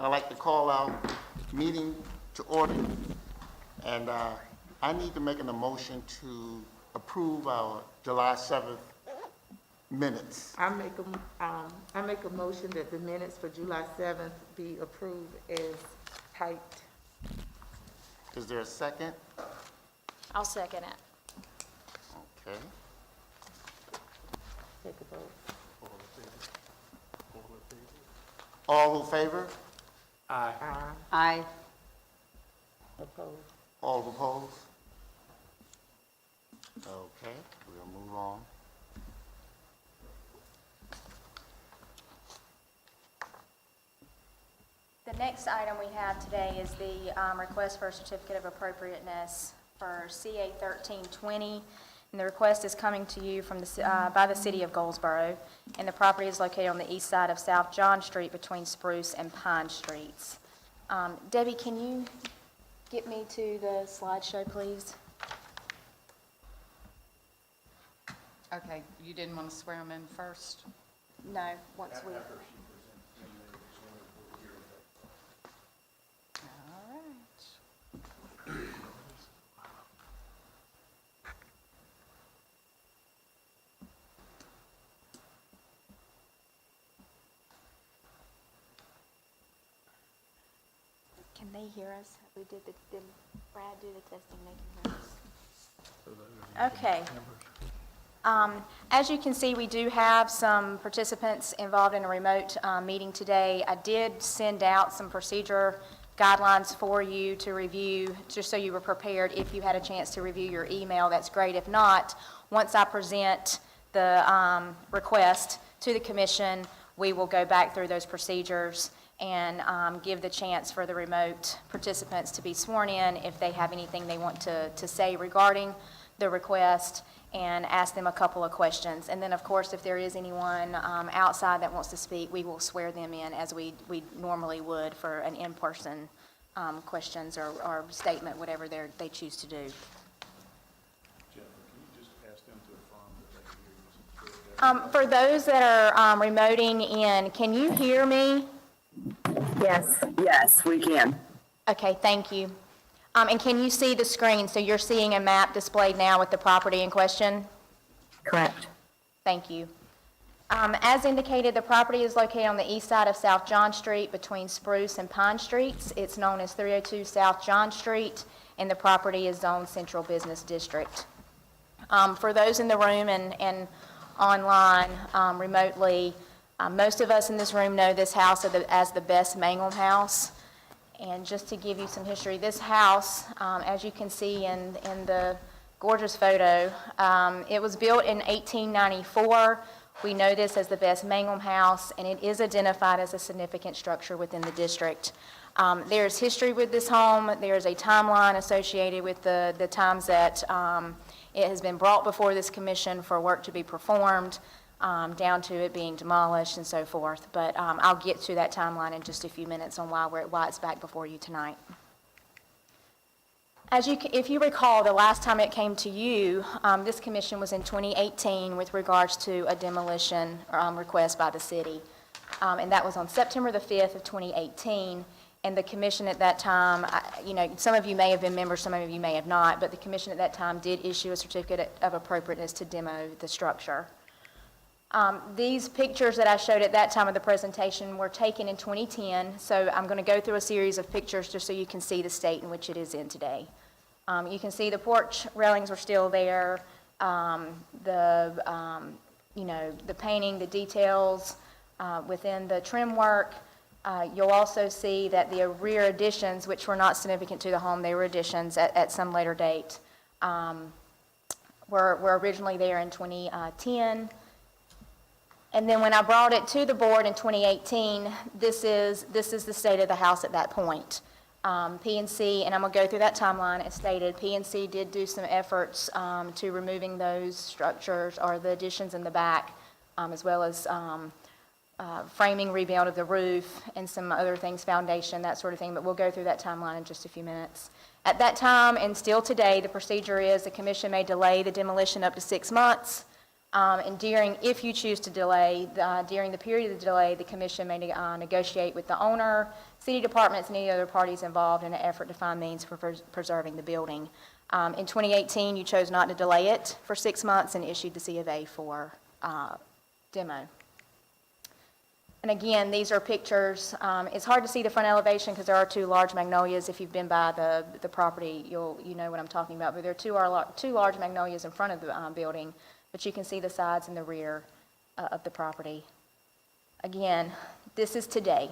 I'd like to call our meeting to order. And I need to make an motion to approve our July 7th minutes. I make a motion that the minutes for July 7th be approved as typed. Is there a second? I'll second it. Okay. Take a vote. All in favor? Aye. Aye. Opposed. All opposed? Okay, we'll move on. The next item we have today is the request for a certificate of appropriateness for CA 1320. And the request is coming to you from by the city of Goldsboro. And the property is located on the east side of South John Street between Spruce and Pine Streets. Debbie, can you get me to the slideshow, please? Okay, you didn't want to swear them in first? No, once we... All right. Can they hear us? Did Brad do the testing? They can hear us. Okay. As you can see, we do have some participants involved in a remote meeting today. I did send out some procedure guidelines for you to review, just so you were prepared. If you had a chance to review your email, that's great. If not, once I present the request to the commission, we will go back through those procedures and give the chance for the remote participants to be sworn in if they have anything they want to say regarding the request, and ask them a couple of questions. And then, of course, if there is anyone outside that wants to speak, we will swear them in as we normally would for an in-person questions or statement, whatever they choose to do. Jennifer, can you just ask them to affirm that they can hear you? For those that are remoting in, can you hear me? Yes, we can. Okay, thank you. And can you see the screen? So you're seeing a map displayed now with the property in question? Correct. Thank you. As indicated, the property is located on the east side of South John Street between Spruce and Pine Streets. It's known as 302 South John Street, and the property is zoned Central Business District. For those in the room and online remotely, most of us in this room know this house as the Best Mangum House. And just to give you some history, this house, as you can see in the gorgeous photo, it was built in 1894. We know this as the Best Mangum House, and it is identified as a significant structure within the district. There's history with this home. There's a timeline associated with the times that it has been brought before this commission for work to be performed, down to it being demolished and so forth. But I'll get to that timeline in just a few minutes on why it's back before you tonight. If you recall, the last time it came to you, this commission was in 2018 with regards to a demolition request by the city. And that was on September the 5th of 2018. And the commission at that time, some of you may have been members, some of you may have not, but the commission at that time did issue a certificate of appropriateness to demo the structure. These pictures that I showed at that time of the presentation were taken in 2010, so I'm going to go through a series of pictures just so you can see the state in which it is in today. You can see the porch railings are still there, the painting, the details within the trim work. You'll also see that the rear additions, which were not significant to the home, they were additions at some later date, were originally there in 2010. And then when I brought it to the board in 2018, this is the state of the house at that point. P&C, and I'm going to go through that timeline, as stated, P&C did do some efforts to removing those structures or the additions in the back, as well as framing, rebuild of the roof, and some other things, foundation, that sort of thing, but we'll go through that timeline in just a few minutes. At that time, and still today, the procedure is the commission may delay the demolition up to 6 months, And if you choose to delay, during the period of the delay, the commission may negotiate with the owner, city departments, and any other parties involved in an effort to find means for preserving the building. In 2018, you chose not to delay it for 6 months and issued the C of A for demo. And again, these are pictures. It's hard to see the front elevation because there are 2 large magnolias. If you've been by the property, you know what I'm talking about. But there are 2 large magnolias in front of the building, but you can see the sides and the rear of the property. Again, this is today.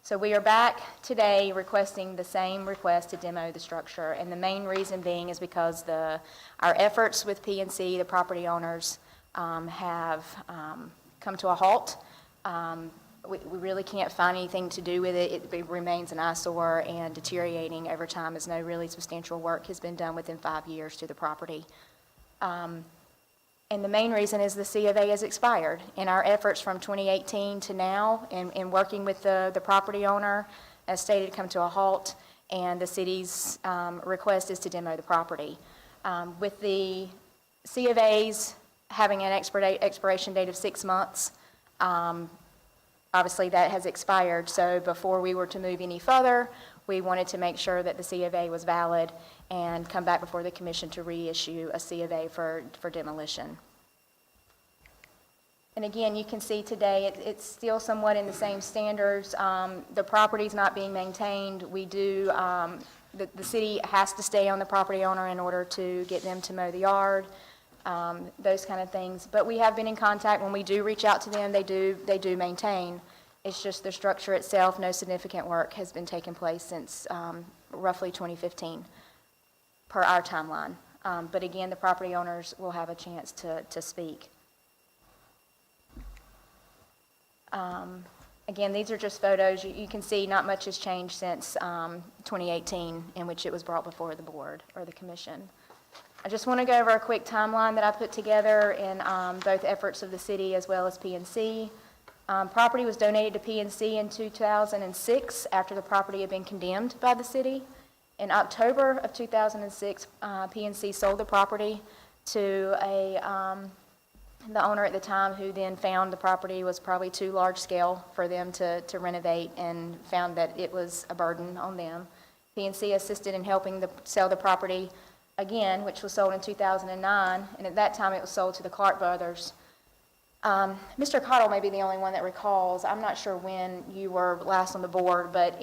So we are back today requesting the same request to demo the structure, and the main reason being is because our efforts with PNC, the property owners, have come to a halt. We really can't find anything to do with it. It remains an eyesore and deteriorating over time as no really substantial work has been done within 5 years to the property. And the main reason is the C of A has expired. And our efforts from 2018 to now in working with the property owner, as stated, come to a halt, and the city's request is to demo the property. With the C of A's having an expiration date of 6 months, obviously that has expired, so before we were to move any further, we wanted to make sure that the C of A was valid and come back before the commission to reissue a C of A for demolition. And again, you can see today, it's still somewhat in the same standards. The property's not being maintained. The city has to stay on the property owner in order to get them to mow the yard. Those kind of things. But we have been in contact. When we do reach out to them, they do maintain. It's just the structure itself, no significant work has been taking place since roughly 2015, per our timeline. But again, the property owners will have a chance to speak. Again, these are just photos. You can see not much has changed since 2018, in which it was brought before the board or the commission. I just want to go over a quick timeline that I put together in both efforts of the city as well as PNC. Property was donated to PNC in 2006 after the property had been condemned by the city. In October of 2006, PNC sold the property to the owner at the time, who then found the property was probably too large scale for them to renovate and found that it was a burden on them. PNC assisted in helping sell the property again, which was sold in 2009, and at that time it was sold to the Clark brothers. Mr. Cottle may be the only one that recalls. I'm not sure when you were last on the board, but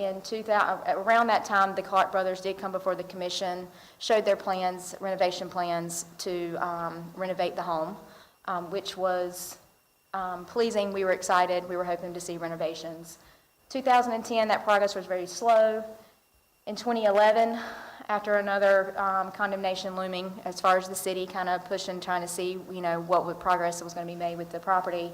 around that time, the Clark brothers did come before the commission, showed their plans, renovation plans to renovate the home, which was pleasing. We were excited. We were hoping to see renovations. 2010, that progress was very slow. In 2011, after another condemnation looming as far as the city kind of pushing, trying to see, what progress was going to be made with the property,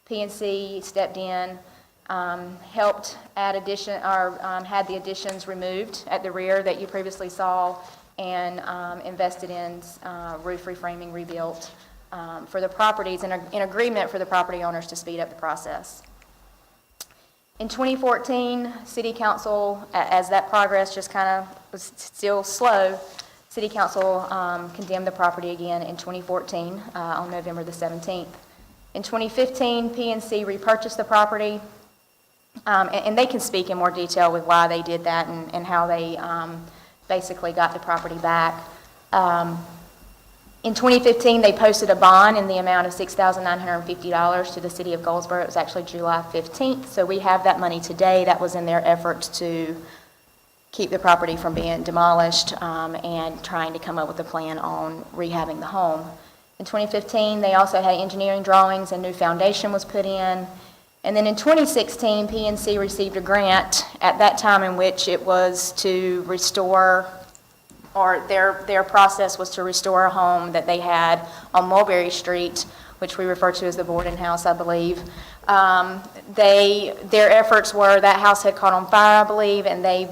PNC stepped in, helped add had the additions removed at the rear that you previously saw, and invested in roof reframing rebuilt for the properties in agreement for the property owners to speed up the process. In 2014, City Council, as that progress just kind of was still slow, City Council condemned the property again in 2014 on November the 17th. In 2015, PNC repurchased the property, and they can speak in more detail with why they did that and how they basically got the property back. In 2015, they posted a bond in the amount of $6,950 to the city of Goldsboro. It was actually July 15th, so we have that money today. That was in their efforts to keep the property from being demolished and trying to come up with a plan on rehabbing the home. In 2015, they also had engineering drawings, and new foundation was put in. And then in 2016, PNC received a grant at that time in which it was to restore, or their process was to restore a home that they had on Mulberry Street, which we refer to as the boarding house, I believe. Their efforts were, that house had caught on fire, I believe, and they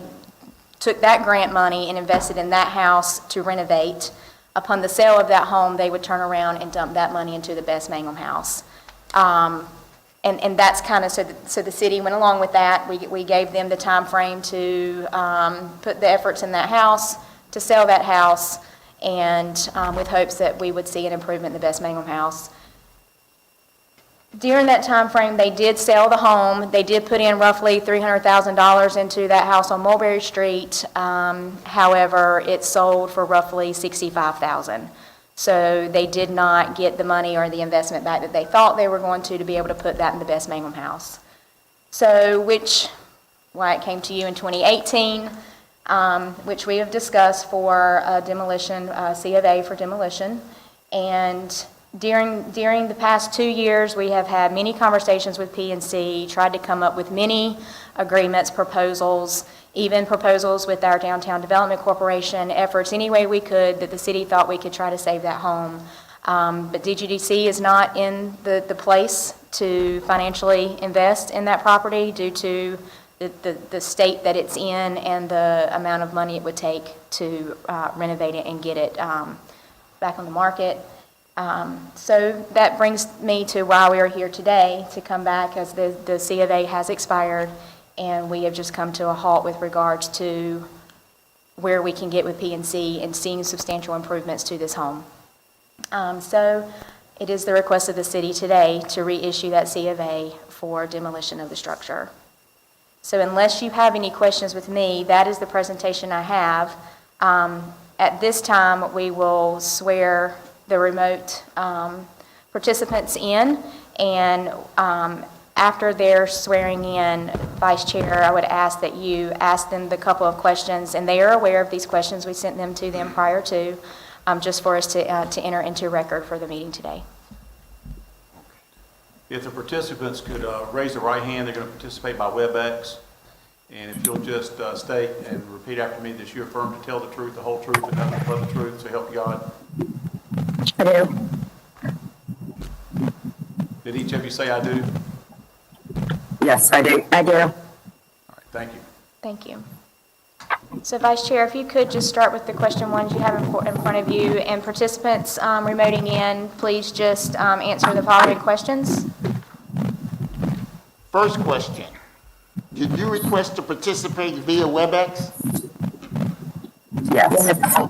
took that grant money and invested in that house to renovate. Upon the sale of that home, they would turn around and dump that money into the Best Mangum house. And that's kind of, so the city went along with that. We gave them the time frame to put the efforts in that house, to sell that house, and with hopes that we would see an improvement in the Best Mangum house. During that time frame, they did sell the home. They did put in roughly $300,000 into that house on Mulberry Street. However, it sold for roughly $65,000. So they did not get the money or the investment back that they thought they were going to be able to put that in the Best Mangum house. So why it came to you in 2018, which we have discussed for demolition, C of A for demolition. And during the past 2 years, we have had many conversations with P&C, tried to come up with many agreements, proposals, even proposals with our Downtown Development Corporation, efforts any way we could that the city thought we could try to save that home. But DGDC is not in the place to financially invest in that property due to the state that it's in and the amount of money it would take to renovate it and get it back on the market. So that brings me to why we are here today, to come back as the C of A has expired, and we have just come to a halt with regards to where we can get with P&C and seeing substantial improvements to this home. So it is the request of the city today to reissue that C of A for demolition of the structure. So unless you have any questions with me, that is the presentation I have. At this time, we will swear the remote participants in, and after their swearing in, Vice Chair, I would ask that you ask them the couple of questions, and they are aware of these questions. We sent them to them prior to, just for us to enter into record for the meeting today. If the participants could raise their right hand, they're going to participate by WebEx. And if you'll just state and repeat after me that you affirm to tell the truth, the whole truth, and nothing but the truth, so help you God. I do. Did each of you say I do? Yes, I do. I do. All right, thank you. Thank you. So Vice Chair, if you could just start with the question ones you have in front of you, and participants remoting in, please just answer the following questions. First question, did you request to participate via WebEx? Yes.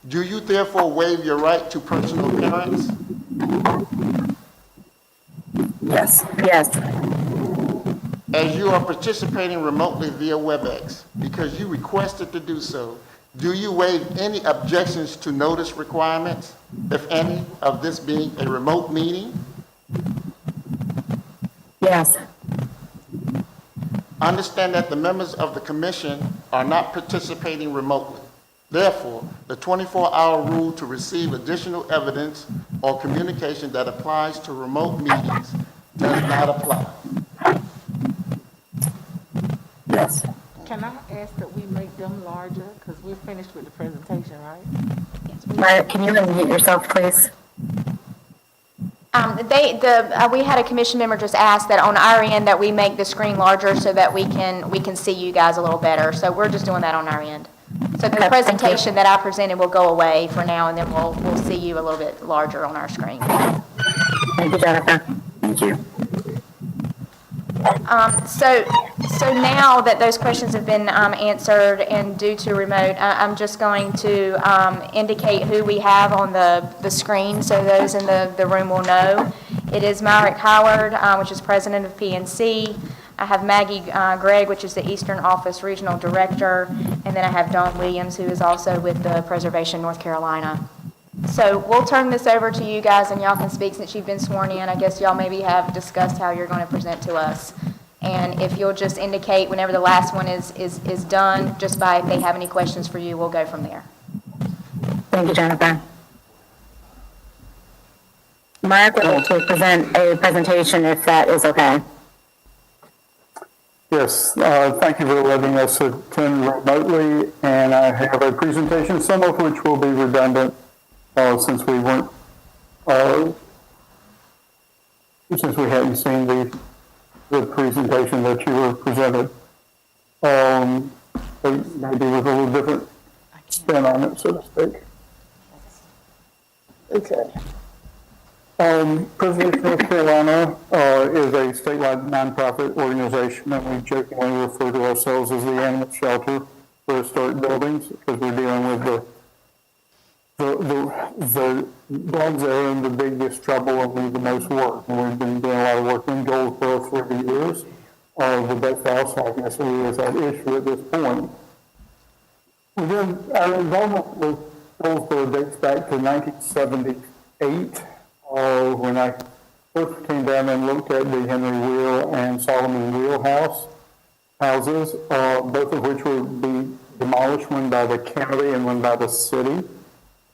Do you therefore waive your right to personal appearance? Yes. Yes. As you are participating remotely via WebEx, because you requested to do so, do you waive any objections to notice requirements, if any, of this being a remote meeting? Yes. Understand that the members of the commission are not participating remotely. Therefore, the 24-hour rule to receive additional evidence or communication that applies to remote meetings does not apply. Yes. Can I ask that we make them larger? Because we're finished with the presentation, right? Mark, can you unmute yourself, please? We had a commission member just ask that on our end that we make the screen larger so that we can see you guys a little better. So we're just doing that on our end. So the presentation that I presented will go away for now, and then we'll see you a little bit larger on our screen. Thank you, Jennifer. Thank you. So now that those questions have been answered and due to remote, I'm just going to indicate who we have on the screen so those in the room will know. It is Myrick Howard, which is president of PNC. I have Maggie Gregg, which is the Eastern Office Regional Director, and then I have Dawn Williams, who is also with the Preservation North Carolina. So we'll turn this over to you guys, and y'all can speak since you've been sworn in. I guess y'all maybe have discussed how you're going to present to us. And if you'll just indicate whenever the last one is done, just by if they have any questions for you, we'll go from there. Thank you, Jennifer. Mark would like to present a presentation if that is okay. Yes, thank you for letting us attend remotely, and I have a presentation, some of which will be redundant since we weren't, since we hadn't seen the presentation that you were presented. Maybe with a little different spin on it, so to speak. Okay. Preservation North Carolina is a statewide nonprofit organization, and we jokingly refer to ourselves as the animal shelter for historic buildings because we're dealing with the dogs that are in the biggest trouble and need the most work. And we've been doing a lot of work in Goldsboro for the years. The best house, I guess, is that issue at this point. Our involvement with Goldsboro dates back to 1978, when I first came down and looked at the Henry Wheel and Solomon Wheel houses, both of which would be demolished, one by the county and one by the city,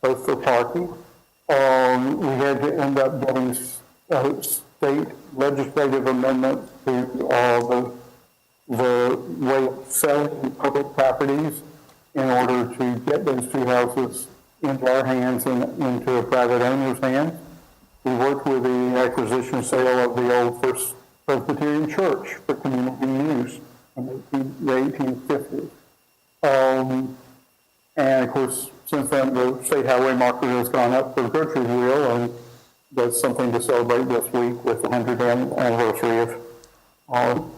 both for parking. We had to end up getting state legislative amendments to the way of selling public properties in order to get those two houses into our hands and into a private owner's hands. We worked with the acquisition sale of the old First Presbyterian Church for community use in the 1850s. And of course, since then, the state highway market has gone up for Gertrude Wheel, and that's something to celebrate this week with the 100th anniversary of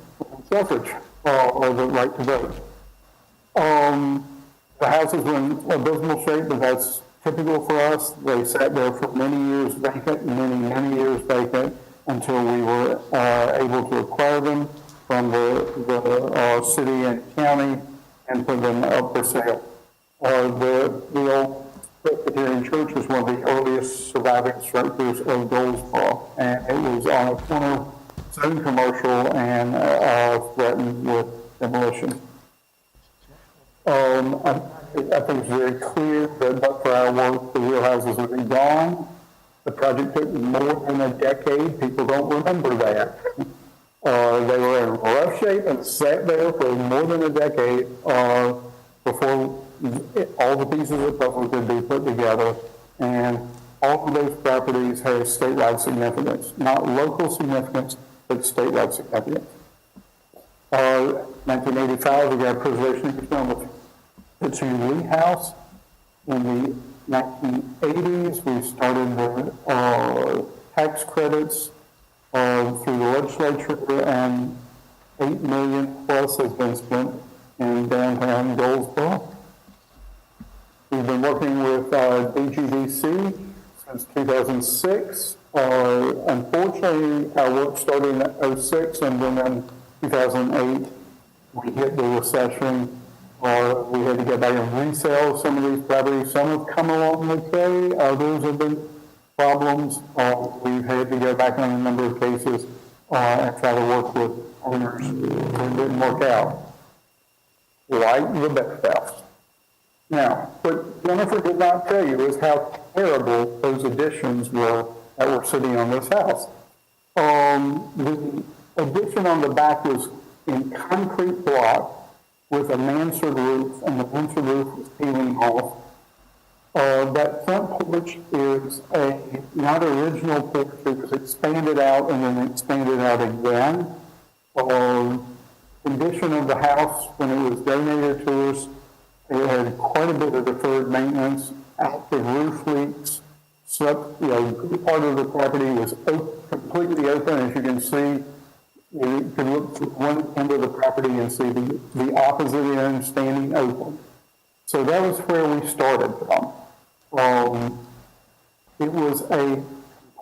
suffrage, or the right to vote. The houses were in abysmal shape, but that's typical for us. They sat there for many years vacant, many years vacant, until we were able to acquire them from the city and county and put them up for sale. The old Presbyterian Church is one of the earliest surviving structures of Goldsboro, and it was on a corner, zone commercial, and threatened with demolition. I think it's very clear that but for our work, the wheel houses would be gone. The project took more than a decade. People don't remember that. They were in rough shape and sat there for more than a decade before all the pieces of puzzle could be put together. And all of those properties have statewide significance, not local significance, but statewide significance. 1985, we got preservation easement on the Lee House. In the 1980s, we started the tax credits through the legislature, and $8 million plus has been spent in downtown Goldsboro. We've been working with DGDC since 2006. Unfortunately, our work started in 2006, and then in 2008, we hit the recession. We had to go back and resell some of these properties. Some have come along okay, others have been problems. We've had to go back on a number of cases and try to work with owners who didn't work out, like the Beck House. Now, what Jennifer did not tell you is how terrible those additions were that were sitting on this house. The addition on the back was in concrete block with a mansard roof, and the mansard roof was peeling off. That front porch is not original porch. It was expanded out and then expanded out again. Condition of the house when it was donated to us, it had quite a bit of deferred maintenance, active roof leaks. So, good part of the property was completely open. As you can see, you can look to one end of the property and see the opposite end standing open. So that was where we started from. It was a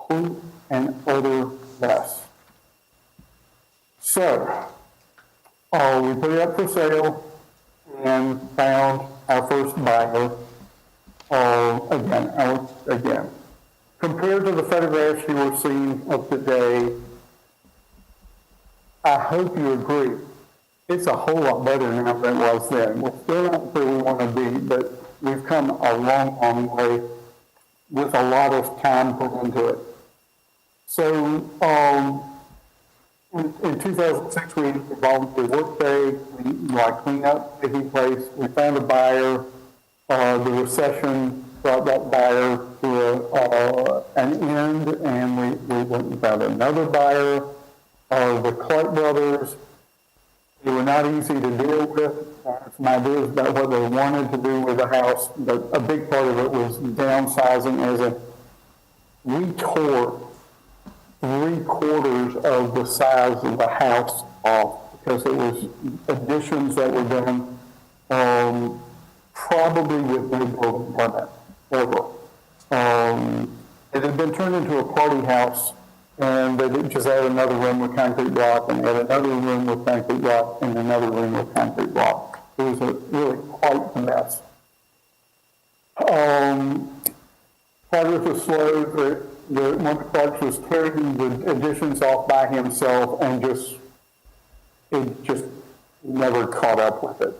complete and utter mess. So, we put it up for sale and found our first buyer. Again. Compared to the photographs you were seeing of today, I hope you agree, it's a whole lot better now than it was then. We're still not where we want to be, but we've come a long, long way with a lot of time put into it. So, in 2006, we involved the Workday, clean up, taking place. We found a buyer. The recession brought that buyer to an end, and we went and found another buyer. The Clark brothers, they were not easy to deal with. Some ideas about what they wanted to do with the house, but a big part of it was downsizing, as in we tore 3/4 of the size of the house off because it was additions that were done probably with no building permit. ever. It had been turned into a party house, and they did just add another room with concrete block, and add another room with concrete block, and another room with concrete block. It was a really quite a mess. Progress was slow. One of Clark's was carrying the additions off by himself, and it just never caught up with it.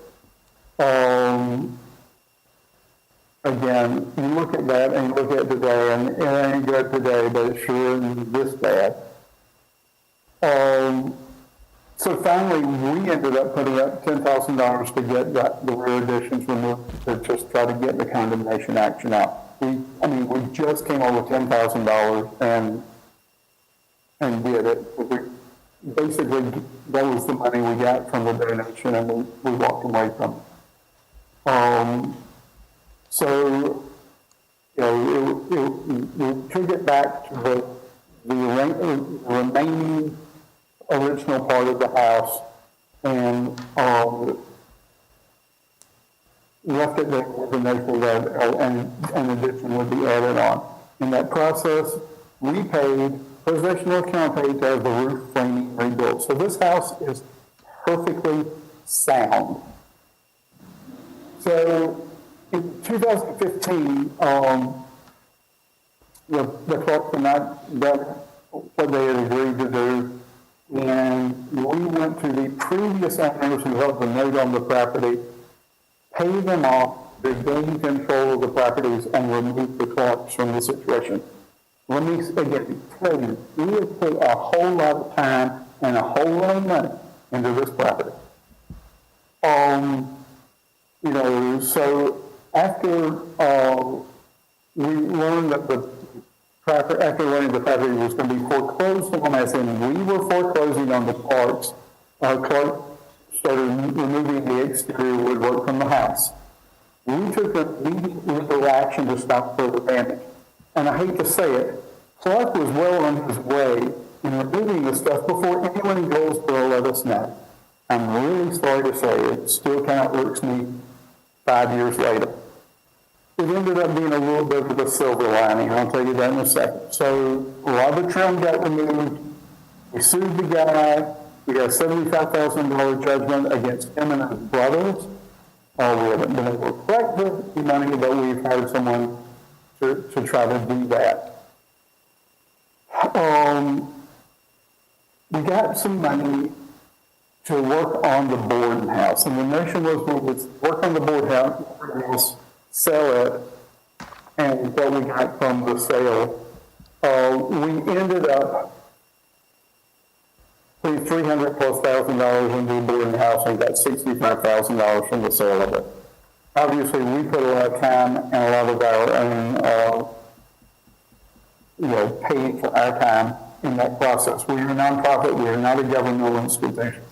Again, you look at that and you look at today, and it ain't good today, but it sure isn't this bad. So finally, we ended up putting up $10,000 to get the rear additions removed, to just try to get the condemnation action out. We just came over $10,000 and did it. Basically, that was the money we got from the donation, and we walked away from it. So, we took it back to the remaining original part of the house, and left it there with an April that an addition would be added on. In that process, we paid, Preservation North Carolina paid to have the roof framing rebuilt. So this house is perfectly sound. So in 2015, the Clarks had not done what they had agreed to do, and we went to the previous owners who held the note on the property, paid them off, they gained control of the properties, and removed the Clarks from the situation. Let me again tell you, we have put a whole lot of time and a whole lot of money into this property. So after we learned that after learning the property was going to be foreclosed on, as in we were foreclosing on the Clarks, Clark started removing the exterior woodwork from the house. We took immediate legal action to stop further damage. And I hate to say it, Clark was well on his way in removing the stuff before anyone in Goldsboro let us know. I'm really sorry to say it still kind of irks me 5 years later. It ended up being a little bit of a silver lining. I'll tell you that in a second. So a lot of the trim got removed. We sued the guy. We got a $75,000 judgment against him and his brothers. We haven't been able to collect the money, but we've hired someone to try to do that. We got some money to work on the boarding house, and the notion was we would work on the boarding house, sell it, and what we got from the sale, we ended up putting $300,000+ into the boarding house and got $65,000 from the sale of it. Obviously, we put a lot of time and a lot of our own, paid for our time in that process. We are a nonprofit. We are not a governmental institution.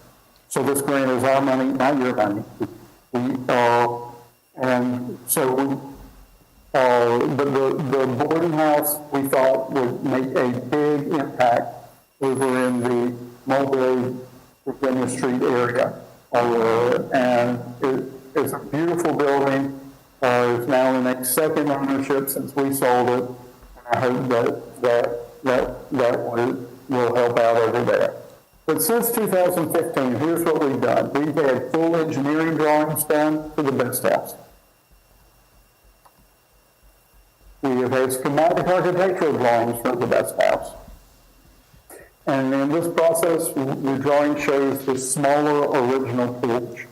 So this grant is our money, not your money. And so but the boarding house we thought would make a big impact over in the Mulberry, Virginia Street area. And it's a beautiful building. It's now in its second ownership since we sold it. I hope that will help out over there. But since 2015, here's what we've done. We've had full engineering drawings done for the best house. We have had schematic architectural drawings for the best house. And in this process, the drawing shows the smaller original porch.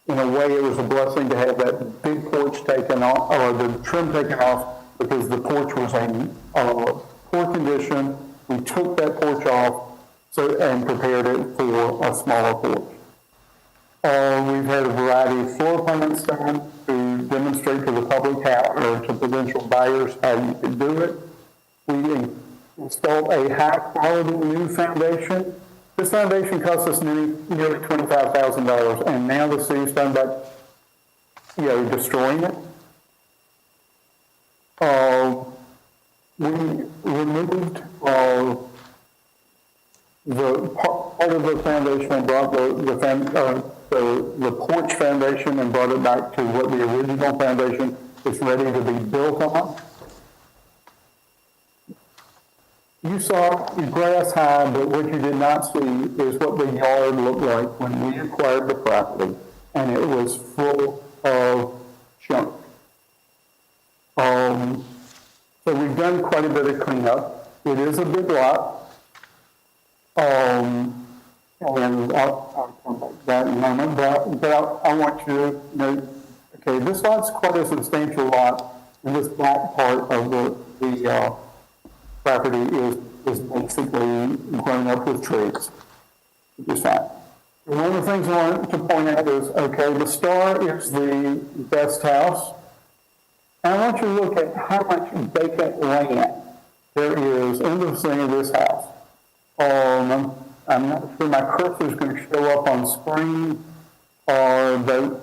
In a way, it was a blessing to have that big porch taken off, or the trim taken off, because the porch was in poor condition. We took that porch off and prepared it for a smaller porch. We've had a variety of floor plans done to demonstrate to the public or to potential buyers how you could do it. We installed a high-quality new foundation. This foundation cost us nearly $25,000, and now the city's done about, destroying it. We removed the part of the foundation and brought the porch foundation and brought it back to what the original foundation it's ready to be built on. You saw grass high, but what you did not see is what the yard looked like when we acquired the property, and it was full of junk. So we've done quite a bit of cleanup. It is a big lot. And I'll come back to that in a moment, but I want you to know, okay, this lot's quite a substantial lot, and this back part of the property is basically grown up with trees, which is fine. One of the things I want to point out is, okay, the star is the best house. And I want you to look at how much vacant land there is in the vicinity of this house. I'm not sure my cursor is going to show up on screen. The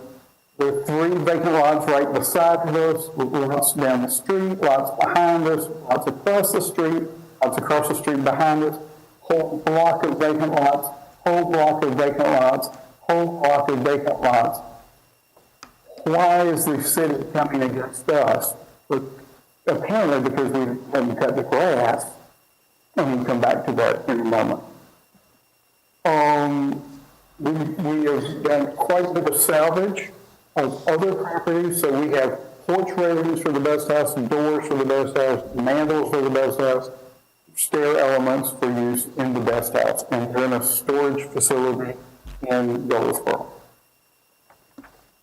3 vacant lots right beside of us, lots down the street, lots behind us, lots across the street, lots across the street behind us, whole block of vacant lots, whole block of vacant lots, whole block of vacant lots. Why is the city coming against us? But apparently because we didn't cut the grass, and we'll come back to that in a moment. We have done quite a bit of salvage of other properties, so we have porch railings for the best house, doors for the best house, mantles for the best house, stair elements for use in the best house, and they're in a storage facility in Goldsboro.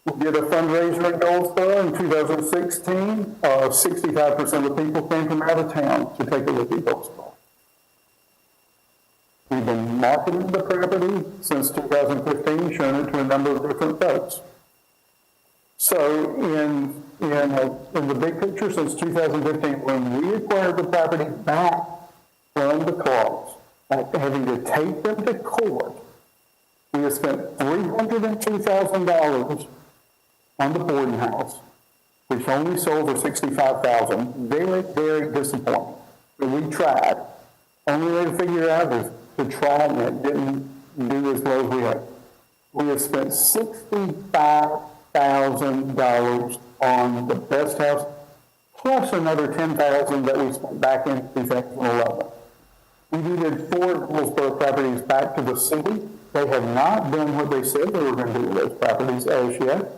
We did a fundraiser in Goldsboro in 2016. 65% of the people came from out of town to take a look at Goldsboro. We've been marketing the property since 2015, showing it to a number of different folks. So in the big picture, since 2015, when we acquired the property back from the Clarks, after having to take them to court, we have spent $302,000 on the boarding house, which only sold for $65,000. Very, very disappointing. But we tried. Only way to figure it out is to try, and it didn't do as well as we had. We have spent $65,000 on the best house, plus another $10,000 that we spent back in 2011. We deeded 4 Goldsboro properties back to the city. They have not done what they said they were going to do with those properties as yet.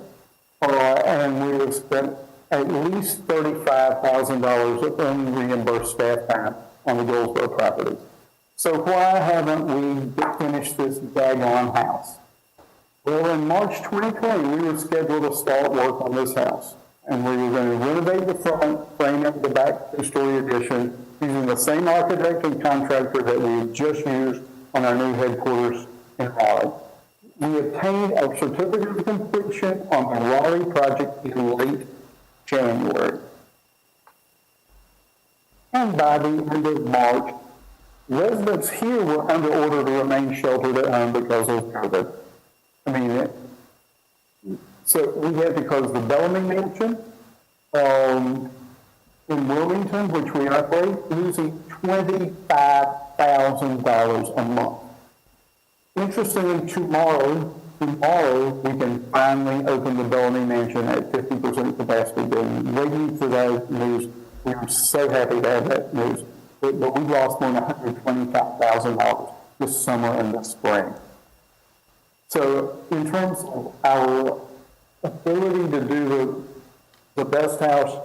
And we have spent at least $35,000 of unreimbursed staff time on the Goldsboro properties. So why haven't we finished this daggone house? Well, in March 2020, we were scheduled to start work on this house. And we were going to renovate the front, frame it, the back 2-story addition, using the same architect and contractor that we had just used on our new headquarters in Raleigh. We obtained a certificate of completion on the Raleigh project in late January. And by the end of March, residents here were under order to remain sheltered at home because of COVID. So we had to close the Bellamy Mansion in Wilmington, which we operate, losing $25,000 a month. Interestingly, tomorrow we can finally open the Bellamy Mansion at 50% capacity. Been waiting for that news. We were so happy to have that news. But we lost more than $125,000 this summer and this spring. So in terms of our ability to do the best house,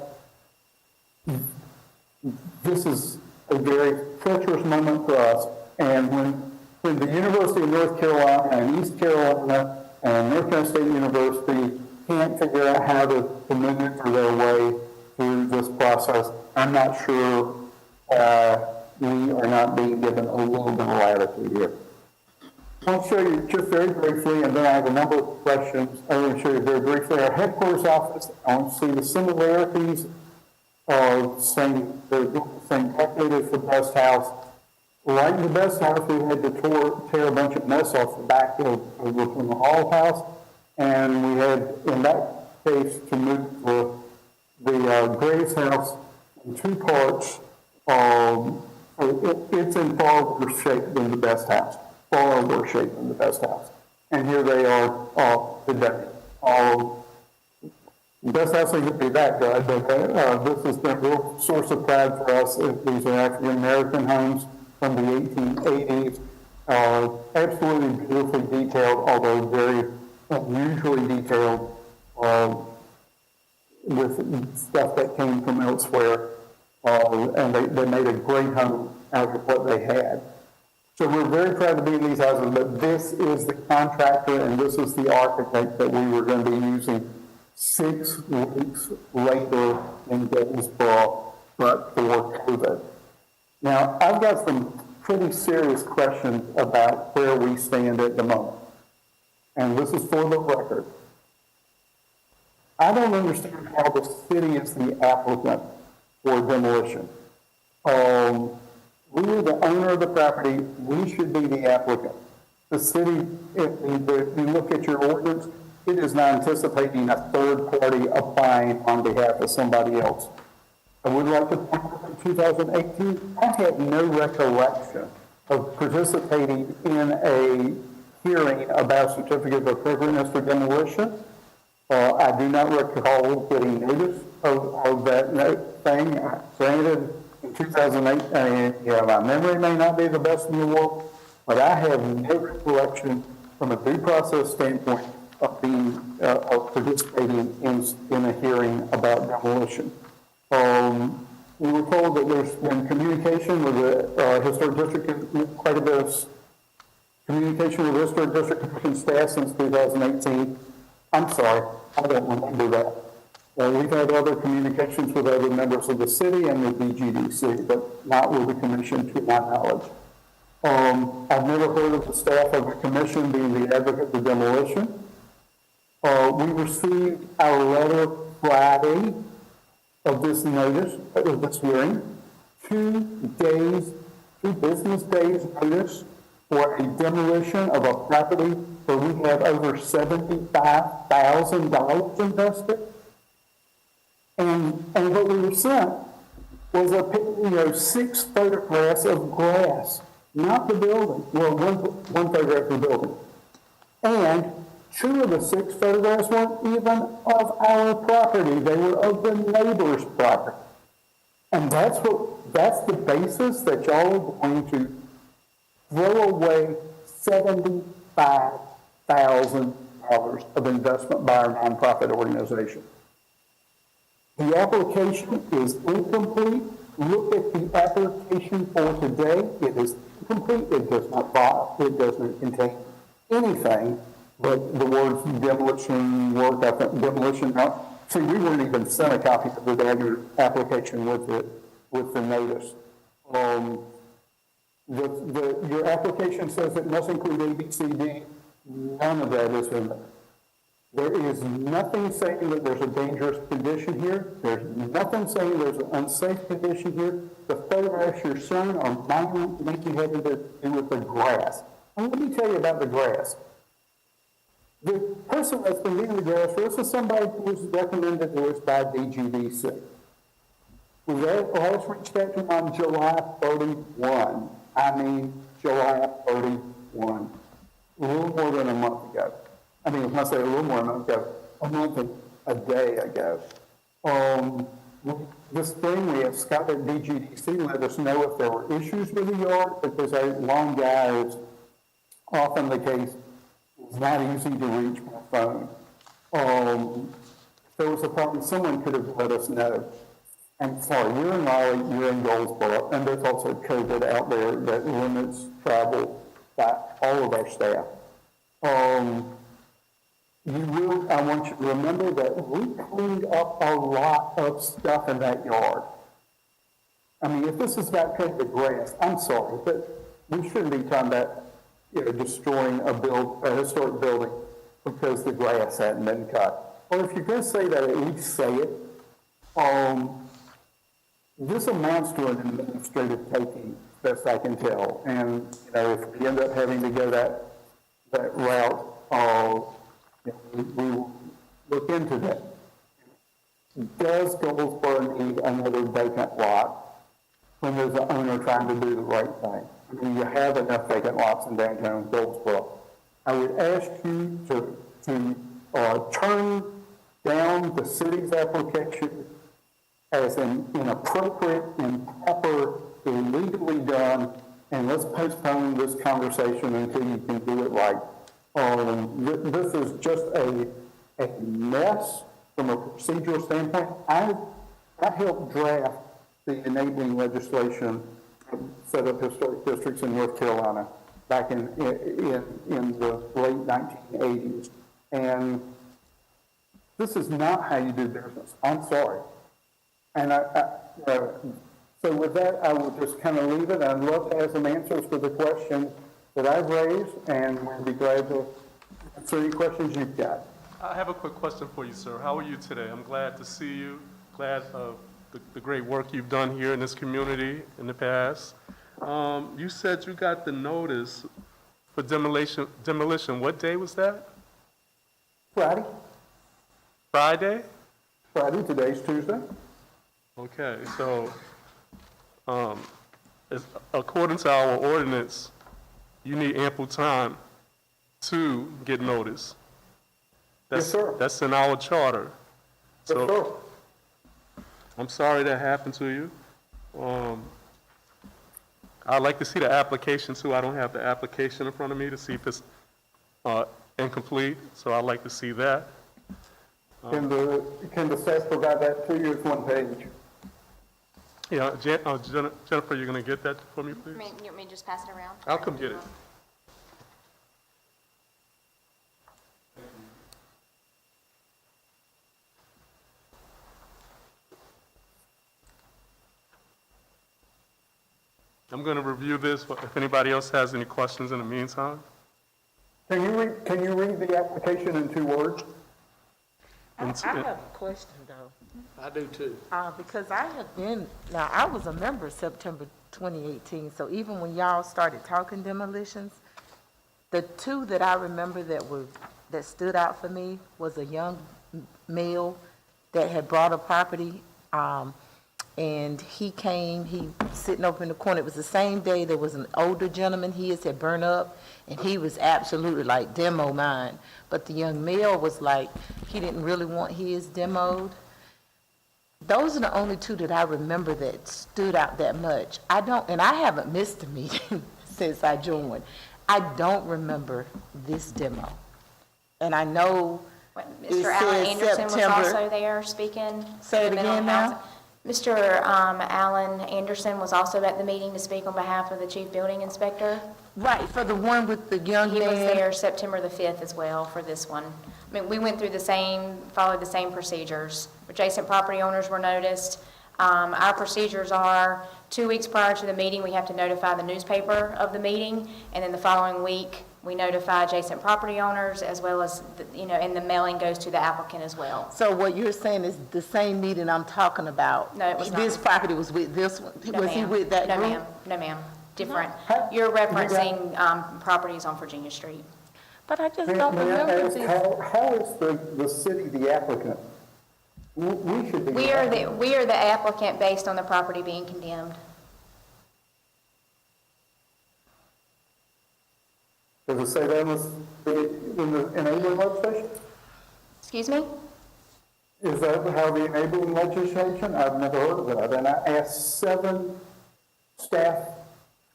this is a very treacherous moment for us. And when the University of North Carolina and East Carolina and North Carolina State University can't figure out how to maneuver their way through this process, I'm not sure we are not being given a little bit of latitude here. I'll show you just very briefly, and then I have a number of questions. I want to show you very briefly our headquarters office. I want to see the similarities of same decade as the best house. Like the best house, we had to tear a bunch of mess off the back of the hall house, and we had, in that case, to move the Graves house in 2 parts. It's in far worse shape than the best house. Far worse shape than the best house. And here they are today. Best house ain't gonna be that good, but, this has been a real source of pride for us. These are African-American homes from the 1880s. Absolutely beautifully detailed, although very unusually detailed, with stuff that came from elsewhere. And they made a great home out of what they had. So we're very proud to be in these houses, but this is the contractor and this is the architect that we were going to be using 6 weeks later in Goldsboro, but for COVID. Now, I've got some pretty serious questions about where we stand at the moment. And this is for the record. I don't understand how the city is the applicant for demolition. We are the owner of the property, we should be the applicant. The city, if you look at your ordinance, it is not anticipating a third party applying on behalf of somebody else. I would like to point out in 2018, I had no recollection of participating in a hearing about certificate of appropriateness for demolition. I do not recall getting notice of that thing. Granted, in 2008, my memory may not be the best in the world, but I have no recollection from a due process standpoint of participating in a hearing about demolition. We were told that there's been communication with the historic district, quite a bit of communication with the historic district commission staff since 2018. I'm sorry, I don't remember that. We've had other communications with other members of the city and the DGDC, but not with the commission to my knowledge. I've never heard of the staff of the commission being the advocate for demolition. We received our letter Friday of this notice, of this hearing, 2 business days notice for a demolition of a property where we have over $75,000 invested. And what we were sent was 6 photographs of grass, not the building. Well, one photograph of the building. And 2 of the 6 photographs weren't even of our property. They were of the neighbor's property. And that's the basis that y'all are going to throw away $75,000 of investment by our nonprofit organization. The application is incomplete. Look at the application for today. It is incomplete. It does not contain anything but the words demolition, work ethic, demolition. See, we weren't even sent a copy of the application with the notice. Your application says it must include A, B, C, D. None of that is in there. There is nothing saying that there's a dangerous condition here. There's nothing saying there's an unsafe condition here. The photographs you're showing are making having to do with the grass. And let me tell you about the grass. The person that's been doing the grass for us is somebody who was recommended to us by DGDC. We last reached out to him on July 31. July 31. A little more than a month ago. When I say a little more than a month ago, a month and a day ago. This spring, we have Scott at DGDC let us know if there were issues with the yard, because a long guy is often the case. It's not easy to reach my phone. If there was a problem, someone could have let us know. And sorry, you're in Raleigh, you're in Goldsboro, and there's also COVID out there that limits travel by all of our staff. I want you to remember that we cleaned up a lot of stuff in that yard. If this is about cutting the grass, I'm sorry, but we shouldn't be talking about destroying a historic building because the grass hadn't been cut. Or if you're going to say that, at least say it. This amounts to an administrative taking, best I can tell. And if we end up having to go that route, we will look into that. Does Goldsboro need another vacant lot when there's an owner trying to do the right thing? You have enough vacant lots in downtown Goldsboro. I would ask you to turn down the city's application as an inappropriate, improper, illegally done, and let's postpone this conversation until you can do it right. This is just a mess from a procedural standpoint. I helped draft the enabling legislation to set up historic districts in North Carolina back in the late 1980s. And this is not how you do business. I'm sorry. And so with that, I will just kind of leave it. I'd love to have some answers for the questions that I've raised, and we'll be glad to answer any questions you've got. I have a quick question for you, sir. How are you today? I'm glad to see you, glad of the great work you've done here in this community in the past. You said you got the notice for demolition. What day was that? Friday? Friday? Friday, today's Tuesday. Okay, so, according to our ordinance, you need ample time to get notice. Yes, sir. That's in our charter. Yes, So, sir. I'm sorry that happened to you. I'd like to see the application too. I don't have the application in front of me to see if it's incomplete, so I'd like to see that. Can the staff provide that to you? It's one page. Yeah, Jennifer, you're gonna get that for me, please? You want me to just pass it around? I'll come get it. I'm going to review this, if anybody else has any questions in the meantime. Can you read the application in 2 words? I have a question, though. I do too. Because I have been, now, I was a member September 2018, so even when y'all started talking demolitions, the 2 that I remember that stood out for me was a young male that had bought a property, and he sitting over in the corner. It was the same day there was an older gentleman, his had burned up, and he was absolutely like, demo mine. But the young male was like, he didn't really want his demoed. Those are the only 2 that I remember that stood out that much. And I haven't missed a meeting since I joined. I don't remember this demo. And I know it Mr. Alan says Anderson was September. also there speaking. Say it for the mental again now. health. Mr. Alan Anderson was also at the meeting to speak on behalf of the chief building inspector. Right, for the one with the young He was man. there September the 5th as well for this one. I mean, we went through followed the same procedures. Adjacent property owners were noticed. Our procedures are 2 weeks prior to the meeting, we have to notify the newspaper of the meeting, and then the following week, we notify adjacent property owners as well as, and the mailing goes to the applicant as well. So what you're saying is the same meeting I'm talking about? No, it was not. This property was with this one? No, Was he ma'am. with that No, group? ma'am. No, ma'am. Different. Huh? You're referencing properties on Virginia Street. But I just May don't I remember ask, this. how is the city the applicant? We should be. We are the applicant based on the property being condemned. Does it say that in the enabling legislation? Excuse me? Is that how the enabling legislation? I've never heard of that. And I asked 7 staff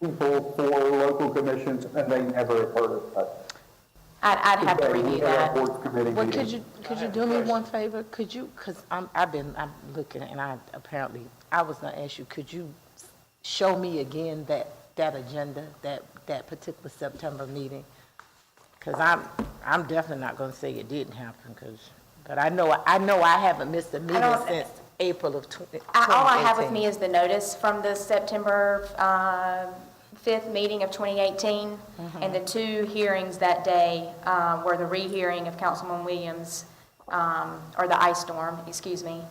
people for local commissions, and they never have heard of that. I'd have to Today, we review had our that. board committee Well, meeting. could you do me one favor? Could you, because I'm looking, and I was gonna ask you, could you show me again that agenda, that particular September meeting? Because I'm definitely not gonna say it didn't happen, but I know I haven't missed a meeting don't- since April of 2018. All I have with me is the notice from the September 5th meeting of 2018, and the 2 hearings that day were the rehearing of Councilman Williams, or the ice storm, excuse me,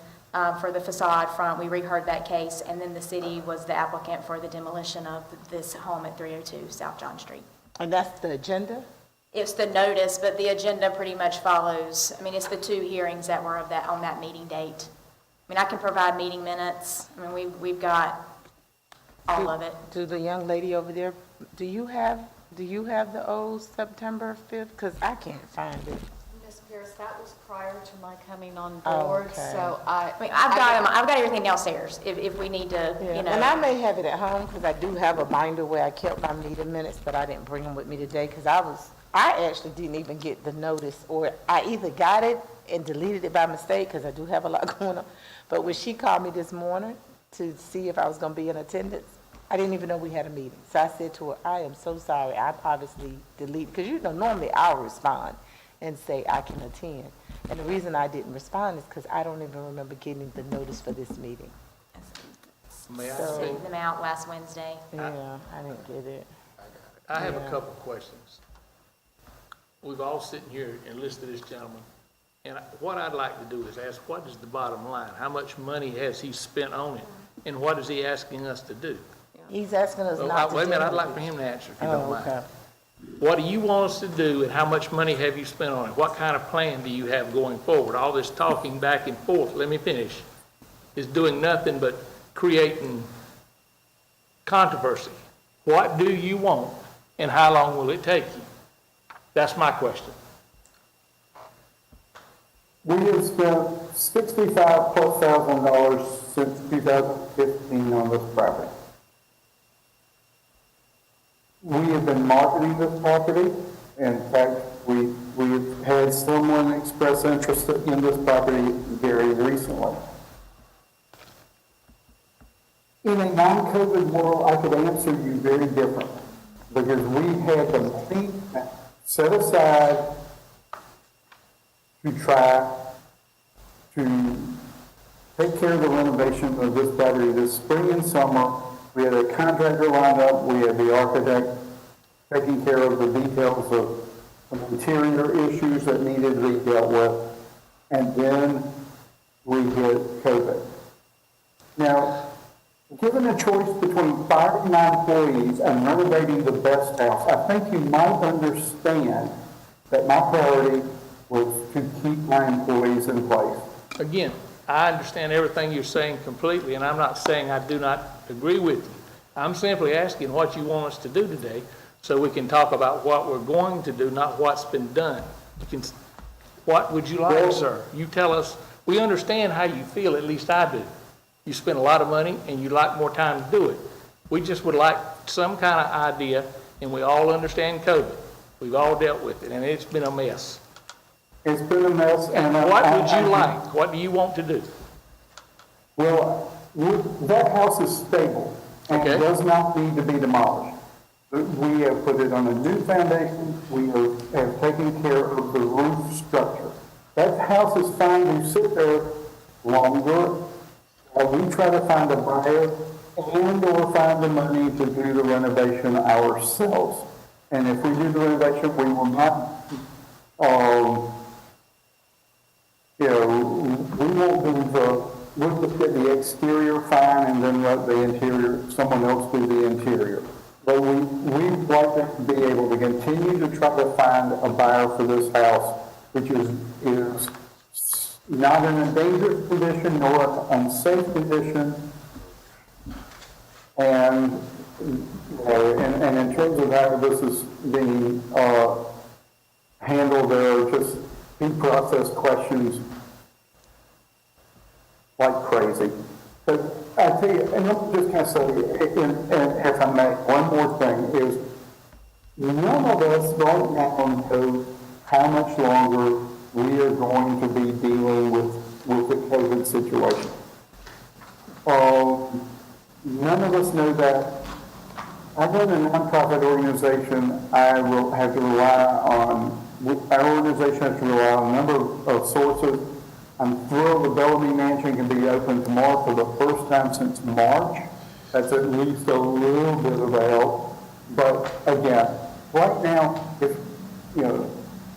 for the facade front. We reheard that case, and then the city was the applicant for the demolition of this home at 302 South John Street. And that's the agenda? It's the notice, but the agenda pretty much follows. I mean, it's the 2 hearings that were on that meeting date. I mean, I can provide meeting minutes. I mean, we've got all of it. Do the young lady over there, do you have the old September 5th? Because I can't find it. This Ms. Pierce, that was prior to my coming on Oh, board, okay. so I mean, I've got everything downstairs, if we need to, Yeah, you know. and I may have it at home, because I do have a binder where I kept my meeting minutes, but I didn't bring them with me today, because I actually didn't even get the notice, or I either got it and deleted it by mistake, because I do have a lot going on, but when she called me this morning to see if I was gonna be in attendance, I didn't even know we had a meeting. So I said to her, I am so sorry, I obviously deleted, because normally I'll respond and say I can attend. And the reason I didn't respond is because I don't even remember getting the notice for this meeting. May I So- speak? Sent them out last Wednesday. Yeah, I didn't get it. I have a Yeah. couple of questions. We've all sitting here and listened to this gentleman, and what I'd like to do is ask, what is the bottom line? How much money has he spent on it? And what is he asking us to do? He's asking us Well, not to. Wait a minute, I'd do like it. for him to answer, if you don't Oh, mind. okay. What do you want us to do, and how much money have you spent on it? What kind of plan do you have going forward? All this talking back and forth, let me finish, is doing nothing but creating controversy. What do you want, and how long will it take you? That's my question. We have spent $65,000+ since 2015 on this property. We have been marketing this property. In fact, we've had someone express interest in this property very recently. In a non-COVID world, I could answer you very differently, because we had the money set aside to try to take care of the renovation of this property this spring and summer. We had a contractor lined up, we had the architect taking care of the details of some interior issues that needed to be dealt with, and then we hit COVID. Now, given a choice between firing my employees and renovating the best house, I think you might understand that my priority was to keep my employees in place. Again, I understand everything you're saying completely, and I'm not saying I do not agree with you. I'm simply asking what you want us to do today, so we can talk about what we're going to do, not what's been done. What would you like, Well- sir? You tell us. We understand how you feel, at least I do. You spend a lot of money, and you'd like more time to do it. We just would like some kind of idea, and we all understand COVID. We've all dealt with it, and it's been a mess. It's been a mess, and What would you like? What do you want to do? Well, that house is stable and Okay. does not need to be demolished. We have put it on a new foundation. We have taken care of the roof structure. That house is fine to sit there longer. We try to find a buyer and or find the money to do the renovation ourselves. And if we do the renovation, we will not, we won't do we'll just get the exterior fine and then let the interior, someone else do the interior. But we'd like to be able to continue to try to find a buyer for this house, which is not in a dangerous condition nor an unsafe condition. And, and in terms of how this is being handled, there are just due process questions like crazy. But I tell you, and let me just kind of say, and if I may, one more thing is, none of us right now know how much longer we are going to be dealing with the COVID situation. None of us know that. I run a nonprofit organization. I will have to rely on, our organization has to rely on a number of sources. I'm thrilled the Bellamy Mansion can be open tomorrow for the first time since March. That's at least a little bit of a help. But again, right now,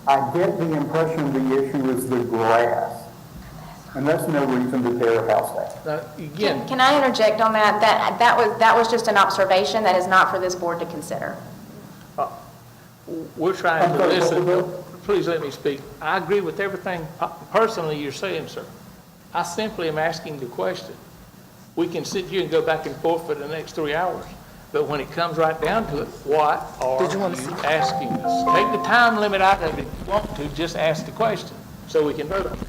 I get the impression the issue is the grass. And that's no reason to tear a house down. Again, Can I interject on that? That was just an observation. That is not for this board to consider. we're trying to Okay, listen. Bill. Please let me speak. I agree with everything personally you're saying, sir. I simply am asking the question. We can sit here and go back and forth for the next 3 hours. But when it comes right down to it, what are you asking us? Take the time limit out of it if you want to, just ask the question, so we can vote on it.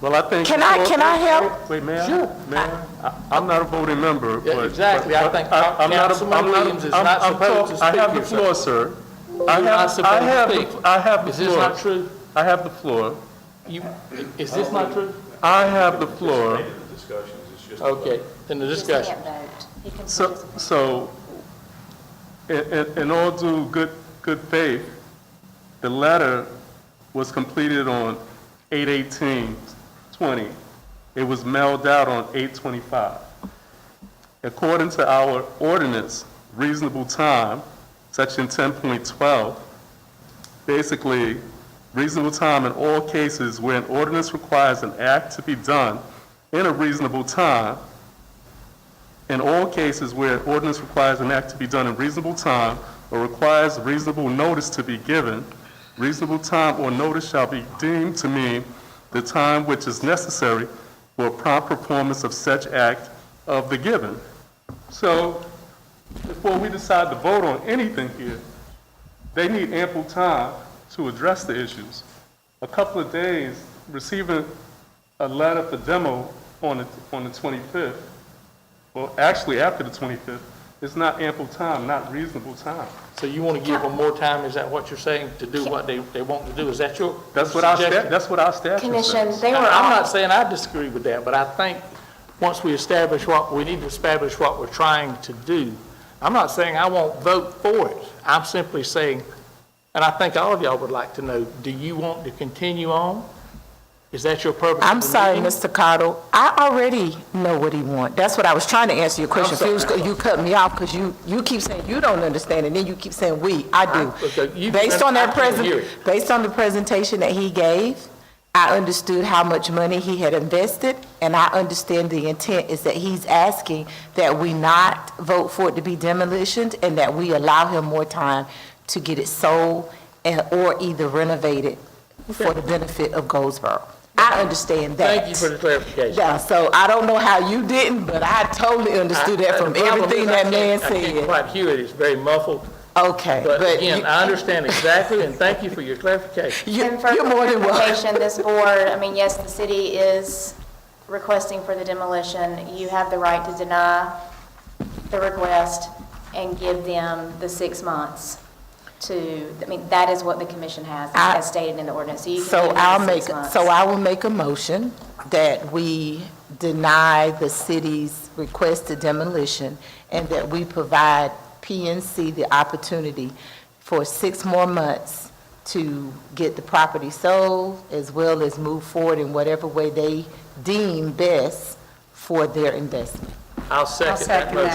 Well, I think. Can I help? Wait, Mayor? Sure. Mayor, I'm not a voting member, Yeah, but. exactly. I think Councilman Williams is not supposed to speak I have the here, sir. floor, sir. You're not supposed to speak. I have the Is floor. this not true? I have the floor. Is this not true? I have the floor. Okay, then the Just discussion. can't vote. He can So, participate. so, in all due good faith, the letter was completed on 8/18/20. It was mailed out on 8/25. According to our ordinance, reasonable time, section 10.12, basically, reasonable time in all cases where an ordinance requires an act to be done in a reasonable time. In all cases where an ordinance requires an act to be done in reasonable time or requires reasonable notice to be given, reasonable time or notice shall be deemed to mean the time which is necessary for prompt performance of such act of the given. So, before we decide to vote on anything here, they need ample time to address the issues. A couple of days, receiving a letter for demo on the 25th, well, actually after the 25th, it's not ample time, not reasonable time. So you want to give them more time, is that what you're saying, to do what they want to do? Is that your That's what our suggestion? that's what our statute Commission, says. they were I'm all, not saying I disagree with that, but I think once we establish we need to establish what we're trying to do. I'm not saying I won't vote for it. I'm simply saying, and I think all of y'all would like to know, do you want to continue on? Is that your purpose? I'm of the sorry, meeting? Mr. Cottle. I already know what he wants. That's what I was trying to answer your question. You cut me off because you keep saying you don't understand, and then you keep saying we. I Okay, do. you- Based on I that can't hear it. based on the presentation that he gave, I understood how much money he had invested, and I understand the intent is that he's asking that we not vote for it to be demolitioned and that we allow him more time to get it sold or either renovated for the benefit of Goldsboro. I understand that. Thank you for the clarification. Yeah, so I don't know how you didn't, but I totally understood that from The problem everything is I that man can't- I can't said. quite hear it, it's very muffled. Okay, But but again, I understand exactly, and thank you for your clarification. and for you're more than welcome. clarification, this board, I mean, yes, the city is requesting for the demolition. You have the right to deny the request and give them the 6 months to, I mean, that is what the commission has, as stated in the ordinance. So you can So give them the 6 months. I will make a motion that we deny the city's requested demolition and that we provide PNC the opportunity for 6 more months to get the property sold as well as move forward in whatever way they deem best for their investment. I'll second that second motion.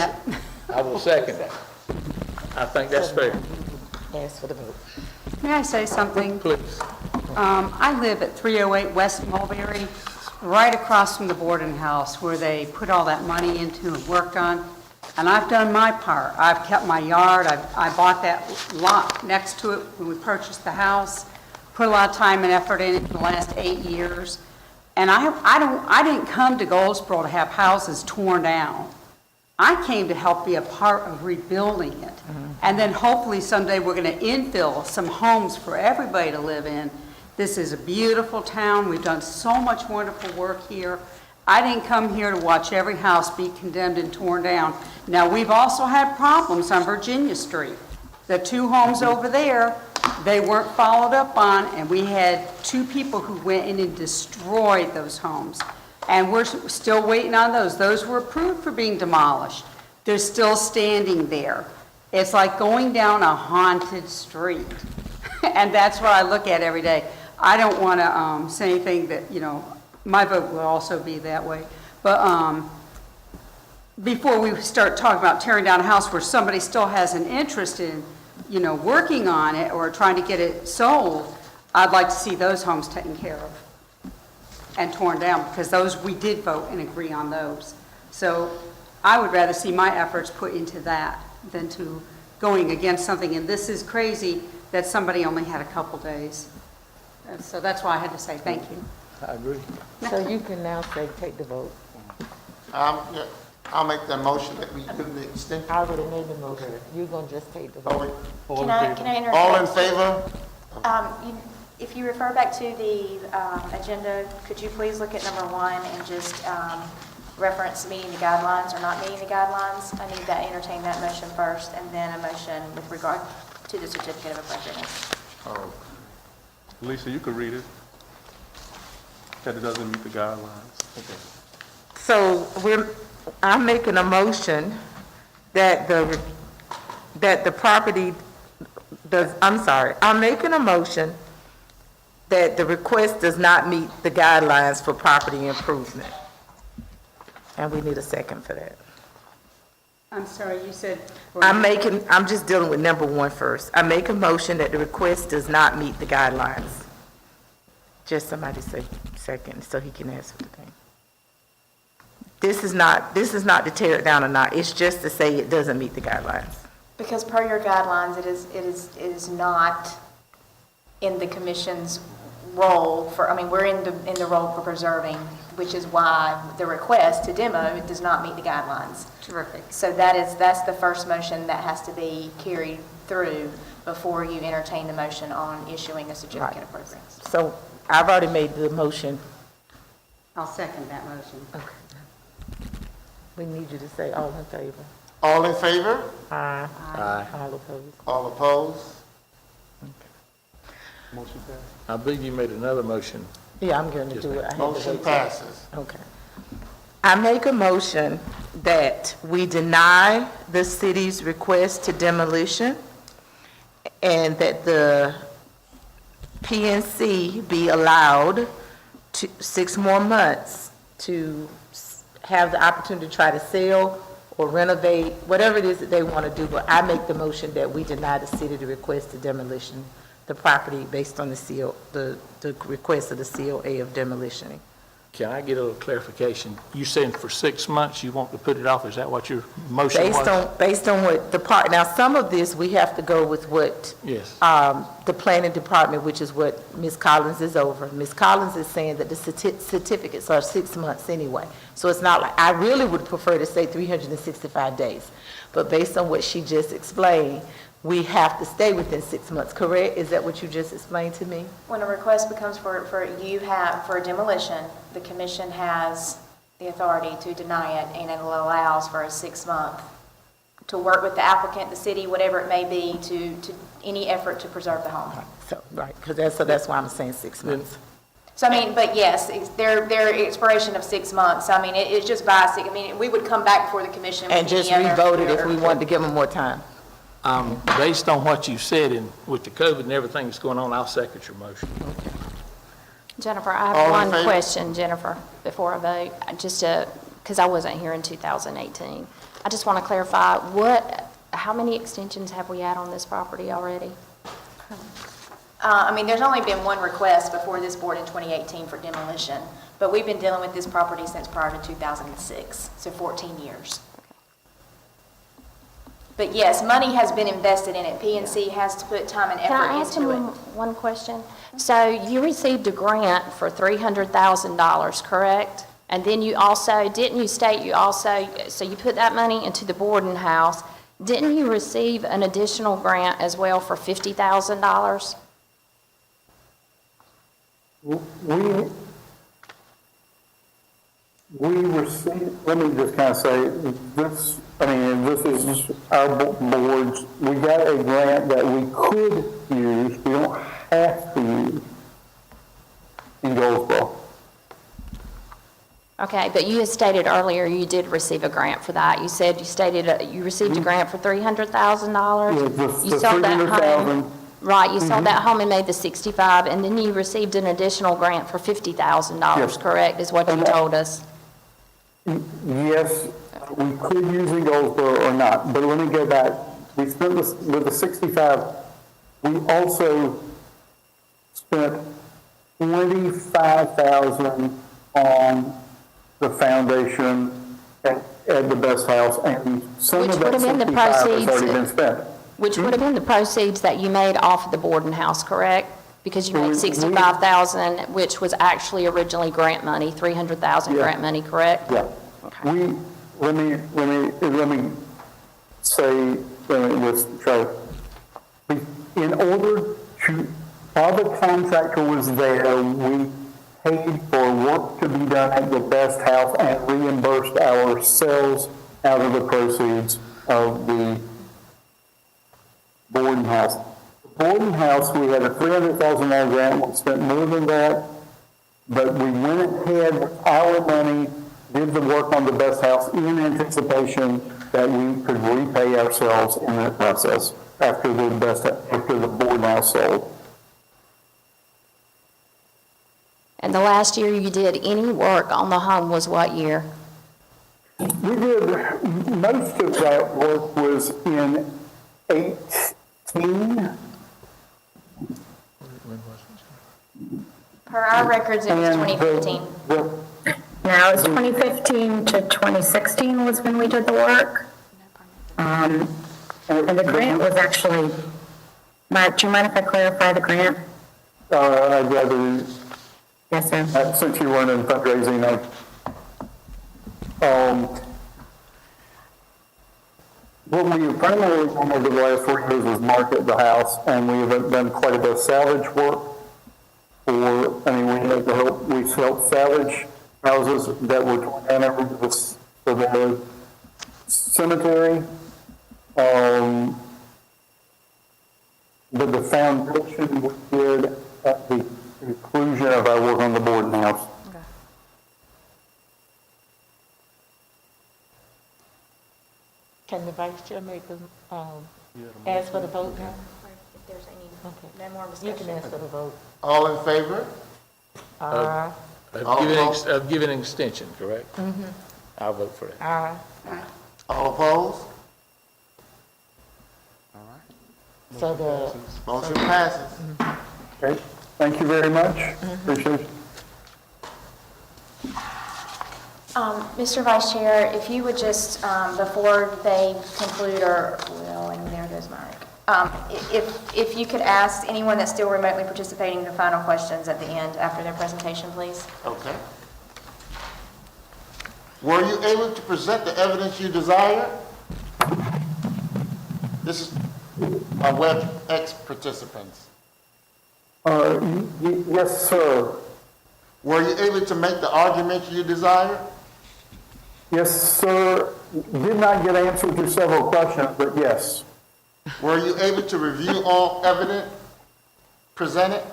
that. I will second that. I think that's fair. Ask for the vote. May I say something? Please. I live at 308 West Mulberry, right across from the boarding house where they put all that money into and worked on. And I've done my part. I've kept my yard. I bought that lot next to it when we purchased the house, put a lot of time and effort in it for the last 8 years. And I didn't come to Goldsboro to have houses torn down. I came to help be a part of rebuilding it. And then hopefully someday we're going to infill some homes for everybody to live in. This is a beautiful town. We've done so much wonderful work here. I didn't come here to watch every house be condemned and torn down. Now, we've also had problems on Virginia Street. The 2 homes over there, they weren't followed up on, and we had 2 people who went in and destroyed those homes. And we're still waiting on those. Those were approved for being demolished. They're still standing there. It's like going down a haunted street. And that's what I look at every day. I don't want to say anything that, my vote will also be that way. But before we start talking about tearing down a house where somebody still has an interest in, working on it or trying to get it sold, I'd like to see those homes taken care of and torn down, because those, we did vote and agree on those. So I would rather see my efforts put into that than to going against something, and this is crazy that somebody only had a couple days. And so that's why I had to say thank you. I agree. So you can now say, take the vote. Yeah, I'll make that motion that we give the extension. I already made the motion. You're gonna just take the vote. Can I interject? All in favor? If you refer back to the agenda, could you please look at number 1 and just reference meeting the guidelines or not meeting the guidelines? I need to entertain that motion first, and then a motion with regard to the certificate of appropriateness. Oh. Lisa, you could read it. That it doesn't meet the guidelines. Okay. So I'm making a motion that the property does, I'm making a motion that the request does not meet the guidelines for property improvement. And we need a second for that. I'm sorry, you said. I'm just dealing with number 1 first. I make a motion that the request does not meet the guidelines. Just somebody say second, so he can answer the thing. This is not to tear it down or not, it's just to say it doesn't meet the guidelines. Because per your guidelines, it is not in the commission's role for, we're in the role for preserving, which is why the request to demo does not meet the guidelines. Terrific. So that's the first motion that has to be carried through before you entertain the motion on issuing a certificate of appropriateness. So I've already made the motion. I'll second that motion. Okay. We need you to say all in favor. All in favor? Aye. Aye. All opposed. All opposed? Motion passed. I believe you made another motion. Yeah, I'm going to do it. I had to Motion wait. passes. Okay. I make a motion that we deny the city's request to demolition and that the PNC be allowed 6 more months to have the opportunity to try to sell or renovate, whatever it is that they want to do. But I make the motion that we deny the city the request to demolition the property based on the request of the COA of demolition. Can I get a little clarification? You saying for 6 months you want to put it off? Is that what your motion was? Based on what the part, now some of this, we have to go with what Yes. the planning department, which is what Ms. Collins is over. Ms. Collins is saying that the certificates are 6 months anyway. So it's not like, I really would prefer to say 365 days. But based on what she just explained, we have to stay within 6 months, correct? Is that what you just explained to me? When a request becomes for a demolition, the commission has the authority to deny it, and it allows for a 6-month to work with the applicant, the city, whatever it may be, to any effort to preserve the home. So, right, so that's why I'm saying 6 months. So, but yes, their expiration of 6 months, it's just by, we would come back before the commission with And just any other- re-vote it if we wanted to give them more time. Based on what you said and with the COVID and everything that's going on, I'll second your motion. Jennifer, I All have in one favor? question, Jennifer, before I vote, just because I wasn't here in 2018. I just want to clarify, how many extensions have we had on this property already? There's only been one request before this board in 2018 for demolition, but we've been dealing with this property since prior to 2006, so 14 years. But yes, money has been invested in it. PNC has to put time and Can I effort ask into him it. one question? So you received a grant for $300,000, correct? And then you also, didn't you state you also, so you put that money into the boarding house. Didn't you receive an additional grant as well for $50,000? We received, let me just kind of say, this is our boards, we got a grant that we could use, we don't have to use in Goldsboro. Okay, but you had stated earlier you did receive a grant for that. You said you received a grant for $300,000? Yeah, You the sold that home. $300,000. Right, you sold that home and made the 65, and then you received an additional grant for $50,000, Yes. correct, is what you told us? Yes, we could use in Goldsboro or not, but let me go back. We spent this, with the 65, we also spent $25,000 on the foundation at the Best House, and some Which of would that have been the 65 has proceeds- already been spent. Which would have been the proceeds that you made off of the boarding house, correct? Because you made We- $65,000, which was actually originally grant money, $300,000 Yeah. grant money, correct? Yeah. Okay. let me say, let's try. In order to, while the contractor was there, we paid for work to be done at the Best House and reimbursed ourselves out of the proceeds of the boarding house. The boarding house, we had a $300,000 grant, we spent more than that, but we went ahead with our money, did the work on the Best House in anticipation that we could repay ourselves in that process after the boarding house sold. And the last year you did any work on the home was what year? We did, most of that work was in 18. Per our records, it was 2015. Now, it's 2015 to 2016 was when we did the work. And the grant was actually, Mark, do you mind if I clarify the grant? I'd rather, Yes, sir. since you weren't in fundraising, what we have primarily done over the last 4 years was market the house, and we have done quite a bit of salvage work. We helped salvage houses that were torn down over to the cemetery. But the foundation we did at the conclusion of our work on the boarding house. Can the vice chair make the, ask for the vote now? If there's any, Okay. no more You discussion. can ask for the vote. All in favor? Aye. Of giving an extension, correct? I'll vote for that. Aye. All opposed? So the, Motion passes. Okay, thank you very much. Appreciate it. Mr. Vice Chair, if you would just, before they conclude, and there goes Mike. If you could ask anyone that's still remotely participating the final questions at the end after their presentation, please. Okay. Were you able to present the evidence you desire? This is my WebEx participants. Yes, sir. Were you able to make the argument you desire? Yes, sir. Did not get answers to several questions, but yes. Were you able to review all evidence presented?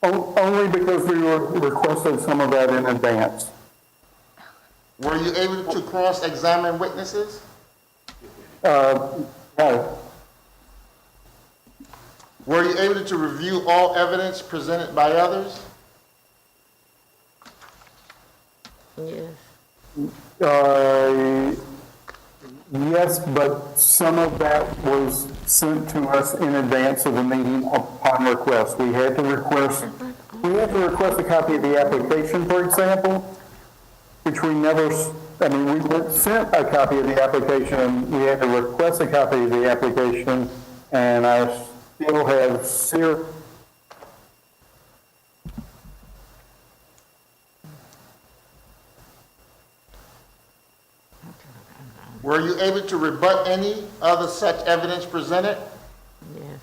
Only because we requested some of that in advance. Were you able to cross-examine witnesses? No. Were you able to review all evidence presented by others? yes. Yes, but some of that was sent to us in advance of the meeting upon request. We had to request a copy of the application, for example, which we never, we were sent a copy of the application, we had to request a copy of the application, and I still have zero. Were you able to rebut any other such evidence presented? Yes.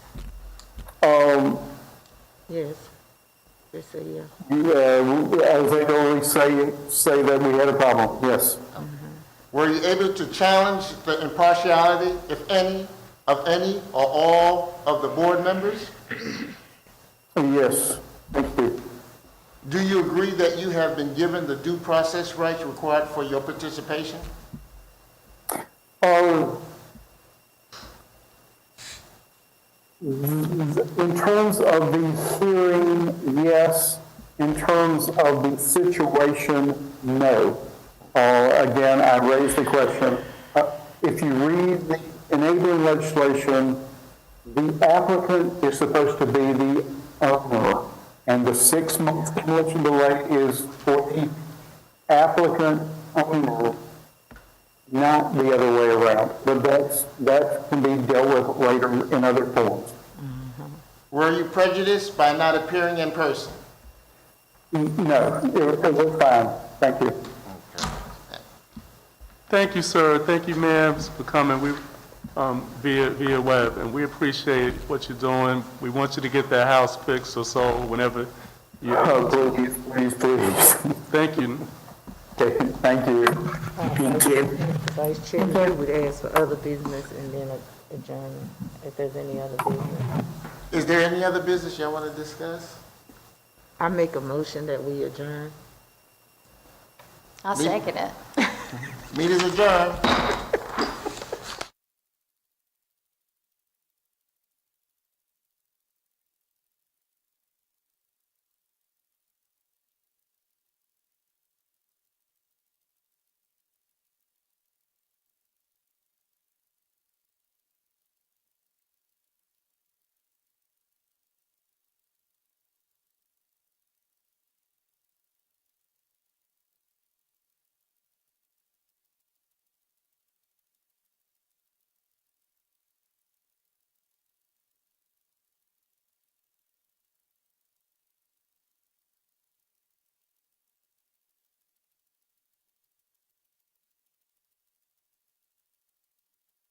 Yes. They say yes. As they always say that we had a problem, yes. Were you able to challenge the impartiality, if any, of any or all of the board members? Yes, thank you. Do you agree that you have been given the due process rights required for your participation? In terms of the hearing, yes. In terms of the situation, no. Again, I raised the question. If you read the enabling legislation, the applicant is supposed to be the owner, and the 6-month cumulative delay is for the applicant owner, not the other way around. But that can be dealt with later in other forms. Were you prejudiced by not appearing in person? No, it was fine. Thank you. Thank you, sir. Thank you, ma'am, for coming. We, via web, and we appreciate what you're doing. We want you to get that house fixed or so whenever you. Oh, please. Thank you. Okay, thank you. Thank you. Vice Chair, you would ask for other business and then adjourn if there's any other business. Is there any other business y'all want to discuss? I make a motion that we adjourn. I'll second it. Meeting is adjourned.